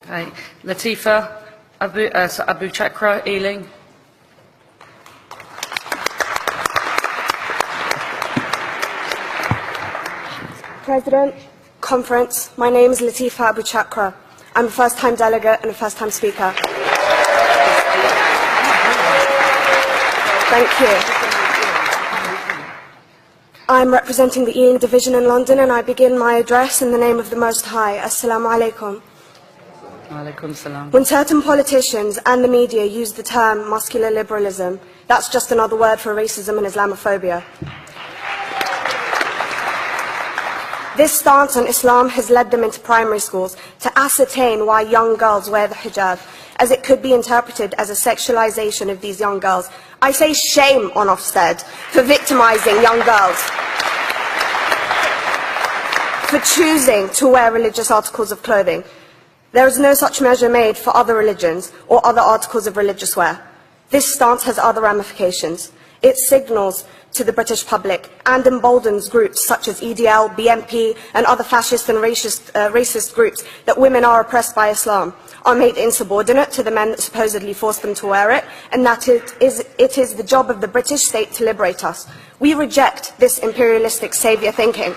Okay. Latifa Abu Chakra, Ealing. President, Conference, my name is Latifa Abu Chakra. I'm a first-time delegate and a first-time speaker. Thank you. I'm representing the Ealing Division in London, and I begin my address in the name of the Most High. Assalamu alaikum. Alaikum salam. When certain politicians and the media use the term muscular liberalism, that's just another word for racism and Islamophobia. This stance on Islam has led them into primary schools to ascertain why young girls wear the hijab, as it could be interpreted as a sexualization of these young girls. I say shame on Ofsted for victimizing young girls, for choosing to wear religious articles of clothing. There is no such measure made for other religions or other articles of religious wear. This stance has other ramifications. It signals to the British public and emboldens groups such as EDL, BNP and other fascist and racist groups that women are oppressed by Islam, are made insubordinate to the men that supposedly force them to wear it, and that it is the job of the British state to liberate us. We reject this imperialistic saviour thinking.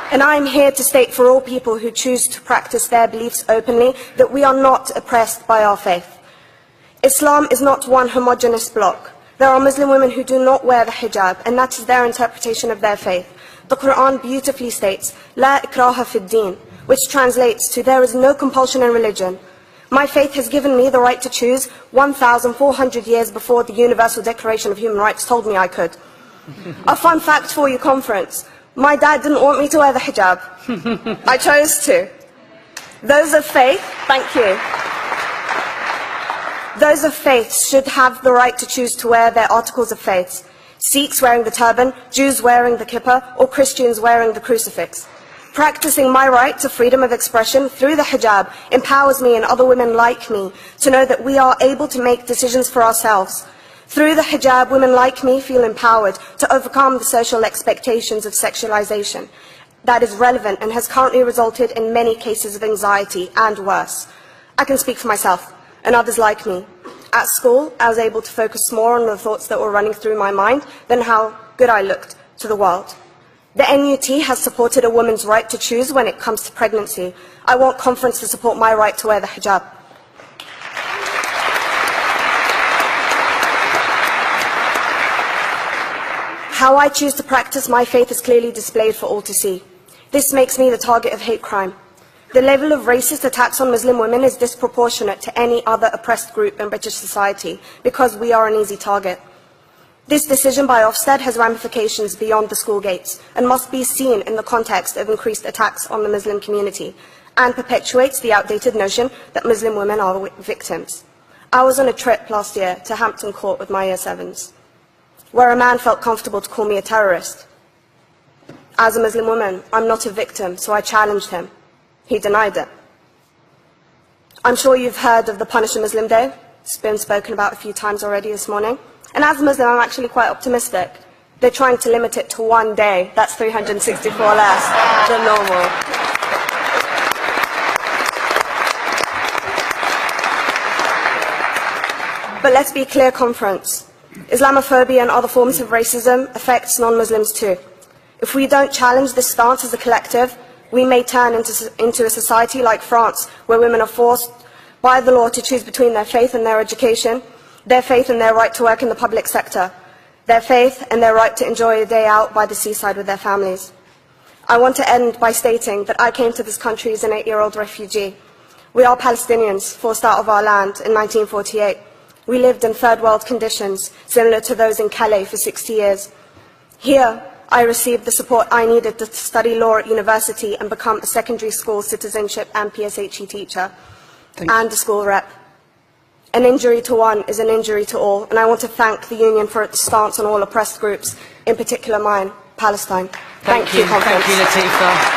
And I am here to state for all people who choose to practice their beliefs openly that we are not oppressed by our faith. Islam is not one homogeneous block. There are Muslim women who do not wear the hijab, and that is their interpretation of their faith. The Quran beautifully states, La ikraha fid din, which translates to, there is no compulsion in religion. My faith has given me the right to choose 1,400 years before the Universal Declaration of Human Rights told me I could. A fun fact for you, conference. My dad didn't want me to wear the hijab. I chose to. Those of faith, thank you. Those of faith should have the right to choose to wear their articles of faith. Sikhs wearing the turban, Jews wearing the kippah, or Christians wearing the crucifix. Practicing my right to freedom of expression through the hijab empowers me and other women like me to know that we are able to make decisions for ourselves. Through the hijab, women like me feel empowered to overcome the social expectations of sexualization that is relevant and has currently resulted in many cases of anxiety and worse. I can speak for myself and others like me. At school, I was able to focus more on the thoughts that were running through my mind than how good I looked to the world. The NUT has supported a woman's right to choose when it comes to pregnancy. I want conference to support my right to wear the hijab. How I choose to practice my faith is clearly displayed for all to see. This makes me the target of hate crime. The level of racist attacks on Muslim women is disproportionate to any other oppressed group in British society because we are an easy target. This decision by Ofsted has ramifications beyond the school gates and must be seen in the context of increased attacks on the Muslim community and perpetuates the outdated notion that Muslim women are victims. I was on a trip last year to Hampton Court with my Year 7s, where a man felt comfortable to call me a terrorist. As a Muslim woman, I'm not a victim, so I challenged him. He denied it. I'm sure you've heard of the Punish a Muslim Day. It's been spoken about a few times already this morning. And as a Muslim, I'm actually quite optimistic. They're trying to limit it to one day. That's 364 less than normal. But let's be clear, conference. Islamophobia and other forms of racism affects non-Muslims too. If we don't challenge this stance as a collective, we may turn into a society like France, where women are forced by the law to choose between their faith and their education, their faith and their right to work in the public sector, their faith and their right to enjoy a day out by the seaside with their families. I want to end by stating that I came to this country as an 8-year-old refugee. We are Palestinians, forced out of our land in 1948. We lived in third world conditions, similar to those in Calais for 60 years. Here, I received the support I needed to study law at university and become a secondary school citizenship and PSHE teacher and a school rep. An injury to one is an injury to all, and I want to thank the Union for its stance on all oppressed groups, in particular mine, Palestine. Thank you, Conference. Thank you, Latifa.